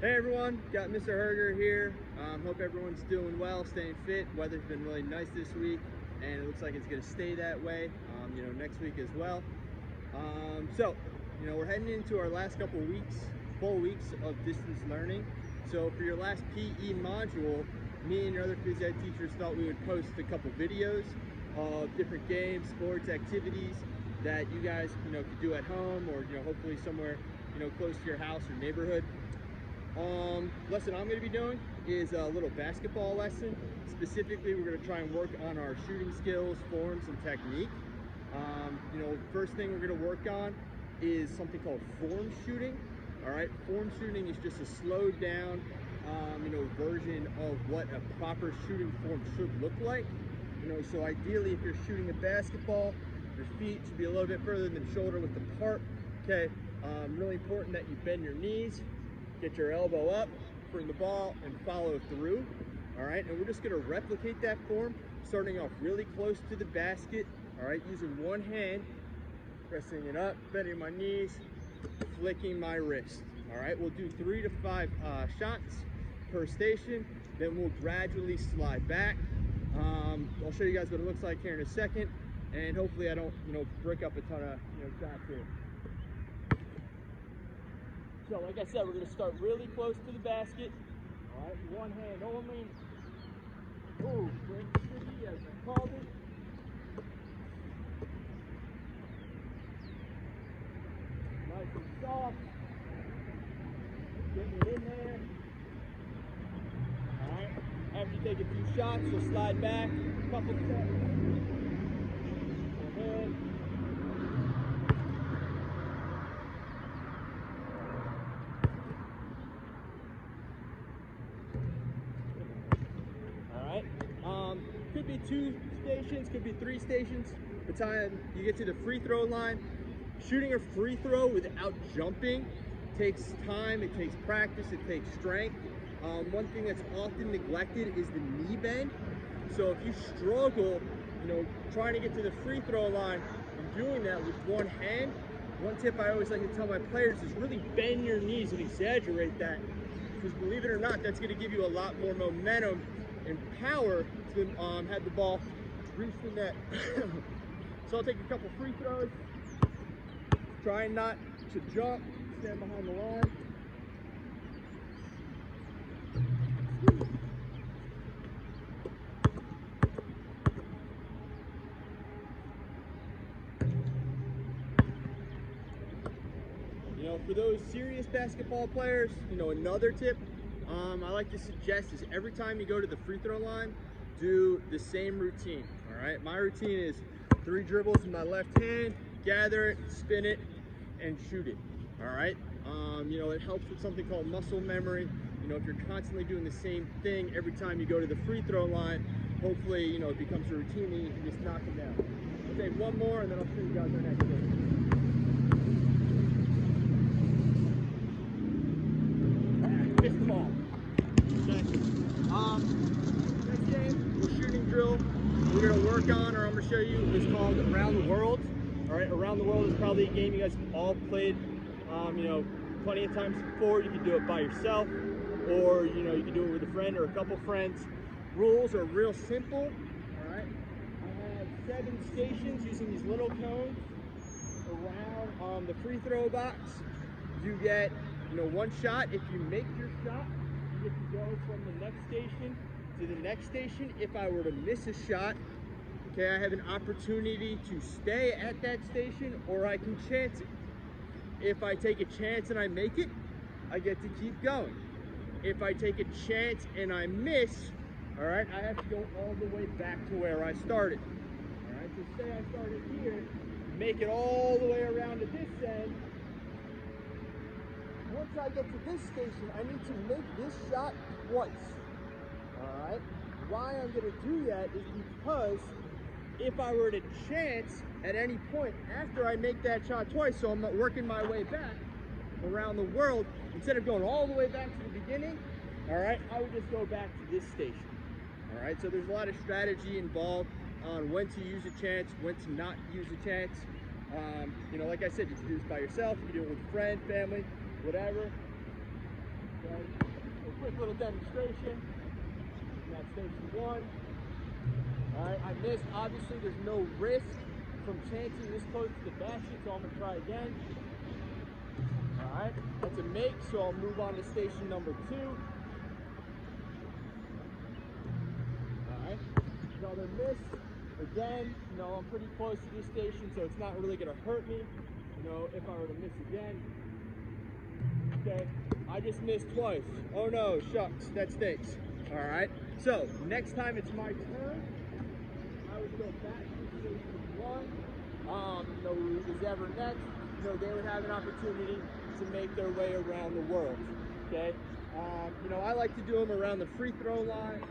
Hey everyone, got Mr. Herger here. Hope everyone's doing well, staying fit. Weather's been really nice this week, and it looks like it's going to stay that way, next week as well. We're heading into our last couple weeks, full weeks of distance learning. So for your last PE module, me and your other phys ed teachers thought we would post a couple videos of different games, sports, activities that you guys, could do at home or, hopefully somewhere, close to your house or neighborhood. Lesson I'm going to be doing is a little basketball lesson. Specifically, we're going to try and work on our shooting skills, forms, and technique. First thing we're going to work on is something called form shooting. All right, form shooting is just a slowed down, version of what a proper shooting form should look like. So ideally, if you're shooting a basketball, your feet should be a little bit further than shoulder width apart. Okay, really important that you bend your knees. Get your elbow up, bring the ball, and follow through. All right, and we're just going to replicate that form, starting off really close to the basket. All right, using one hand, pressing it up, bending my knees, flicking my wrist. All right, we'll do 3 to 5 shots per station. Then we'll gradually slide back. I'll show you guys what it looks like here in a second, and hopefully I don't, break up a ton of, shots here. So like I said, we're going to start really close to the basket. All right, one hand only. Ooh, break tricky as I called it. Nice and soft. Getting it in there. All right, after you take a few shots, you'll slide back a couple steps. Ahead. Could be 2 stations, could be 3 stations. By the time you get to the free throw line, shooting a free throw without jumping takes time, it takes practice, it takes strength. One thing that's often neglected is the knee bend. So if you struggle, trying to get to the free throw line and doing that with one hand, one tip I always like to tell my players is really bend your knees and exaggerate that. Because believe it or not, that's going to give you a lot more momentum and power to have the ball reach the net. So I'll take a couple free throws, trying not to jump, stand behind the line. For those serious basketball players, another tip I like to suggest is every time you go to the free throw line, do the same routine. All right, my routine is 3 dribbles in my left hand, gather it, spin it, and shoot it. All right, it helps with something called muscle memory. If you're constantly doing the same thing every time you go to the free throw line, hopefully, it becomes a routine and you can just knock them down. I'll take one more and then I'll show you guys our next thing. Fist ball. Next game, the shooting drill we're going to work on, or I'm going to show you, is called Around the World. All right, Around the World is probably a game you guys have all played, plenty of times before. You can do it by yourself, or you can do it with a friend or a couple friends. Rules are real simple. All right, I have 7 stations using these little cones around the free throw box. You get 1 shot. If you make your shot, you get to go from the next station to the next station. If I were to miss a shot, okay, I have an opportunity to stay at that station, or I can chance it. If I take a chance and I make it, I get to keep going. If I take a chance and I miss, all right, I have to go all the way back to where I started. All right, so say I started here, make it all the way around to this end. Once I get to this station, I need to make this shot twice. All right, why I'm going to do that is because if I were to chance at any point after I make that shot twice, so I'm not working my way back around the world, instead of going all the way back to the beginning, all right, I would just go back to this station. All right, so there's a lot of strategy involved on when to use a chance, when to not use a chance. Like I said, you can do this by yourself, you can do it with a friend, family, whatever. Okay, a quick little demonstration. That's station 1. Alright, I missed. Obviously, there's no risk from chancing this close to the basket, so I'm going to try again. Alright, that's a make, so I'll move on to station number 2. Alright, another miss. Again, I'm pretty close to this station, so it's not really going to hurt me, if I were to miss again. Okay, I just missed twice. Oh no, shucks, that stinks. Alright, so next time it's my turn, I would go back to station 1. Who's ever next, they would have an opportunity to make their way around the world. Okay, I like to do them around the free throw line,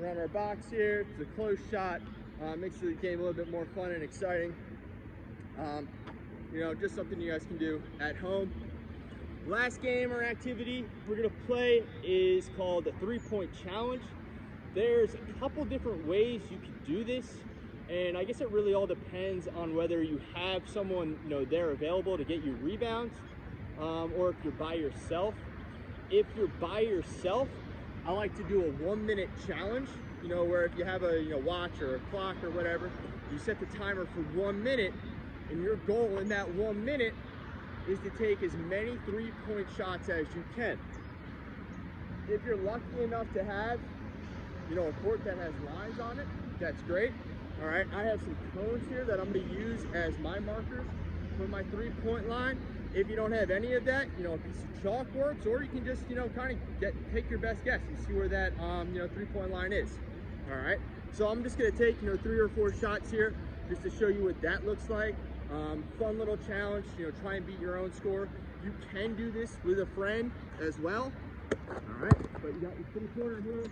around our box here. It's a close shot, makes the game a little bit more fun and exciting. Just something you guys can do at home. Last game or activity we're gonna play is called the 3-point challenge. There's a couple different ways you can do this, and I guess it really all depends on whether you have someone there available to get you rebounds, or if you're by yourself. If you're by yourself, I like to do a 1-minute challenge, where if you have a watch or a clock or whatever, you set the timer for 1 minute, and your goal in that 1 minute is to take as many 3-point shots as you can. If you're lucky enough to have, a court that has lines on it, that's great. All right, I have some cones here that I'm going to use as my markers for my 3-point line. If you don't have any of that, a piece of chalk works, or you can just, kind of take your best guess and see where that, 3-point line is. All right, so I'm just going to take, 3 or 4 shots here just to show you what that looks like. Fun little challenge, try and beat your own score. You can do this with a friend as well. All right, but you got your kitty corner here,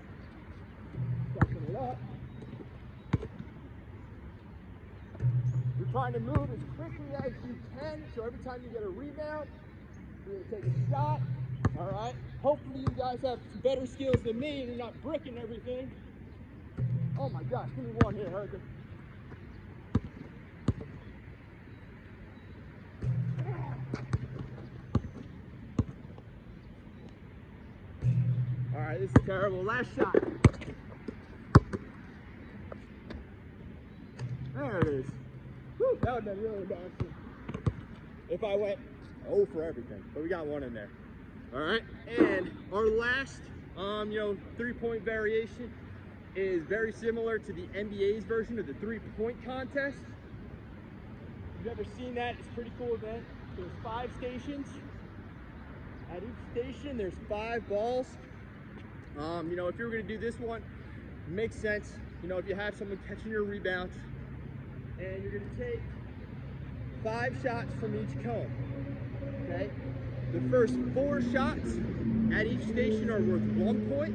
stepping it up. You're trying to move as quickly as you can, so every time you get a rebound, you're gonna take a shot. All right, hopefully you guys have some better skills than me and you're not bricking everything. Oh my gosh, give me one here, Hurricane. All right, this is terrible. Last shot. There it is. Whew, that would have been really embarrassing if I went 0 for everything, but we got 1 in there. All right, and our last, 3-point variation is very similar to the NBA's version of the 3-point contest. If you've ever seen that, it's a pretty cool event. There's 5 stations. At each station, there's 5 balls. If you were going to do this one, it makes sense. If you have someone catching your rebounds, and you're going to take 5 shots from each cone. Okay? The first 4 shots at each station are worth 1 point.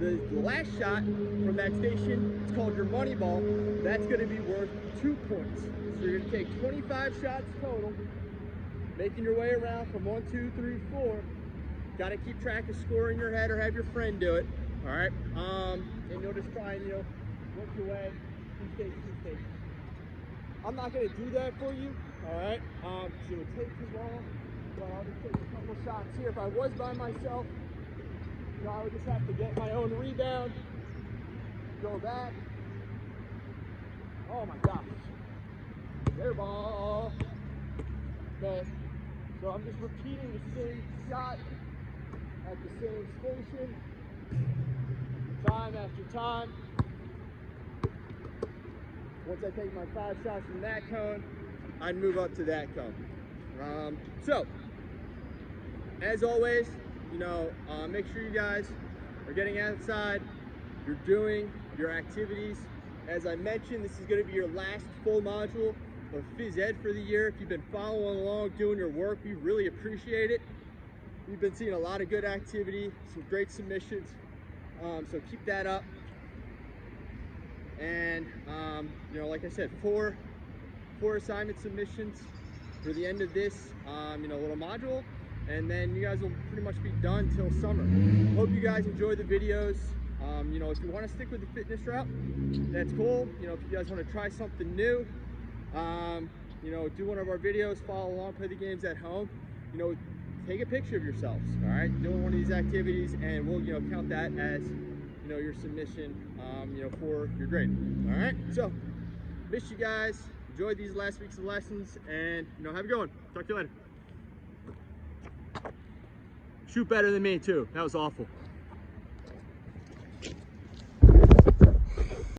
The last shot from that station, it's called your money ball. That's going to be worth 2 points. So you're going to take 25 shots total, making your way around from 1, 2, 3, 4. Got to keep track of score in your head, or have your friend do it. All right, and you'll just try and work your way from station to station. I'm not going to do that for you. All right, because it would take too long. So I'll just take a couple shots here. If I was by myself, I would just have to get my own rebound, go back. Oh my gosh, their ball. Okay, so I'm just repeating the same shot at the same station, time after time. Once I take my 5 shots from that cone, I'd move up to that cone. So, as always, make sure you guys are getting outside, you're doing your activities. As I mentioned, this is going to be your last full module of Phys Ed for the year. If you've been following along, doing your work, we really appreciate it. We've been seeing a lot of good activity, some great submissions, so keep that up. And like I said, four assignment submissions for the end of this little module, and then you guys will pretty much be done till summer. Hope you guys enjoy the videos. If you want to stick with the fitness route, that's cool. If you guys want to try something new, do one of our videos, follow along, play the games at home. take a picture of yourselves, all right, doing one of these activities, and we'll, you know, count that as, you know, your submission, you know, for your grade. All right, so miss you guys. Enjoy these last weeks of lessons, and, you know, have a good one. Talk to you later. Shoot better than me too. That was awful.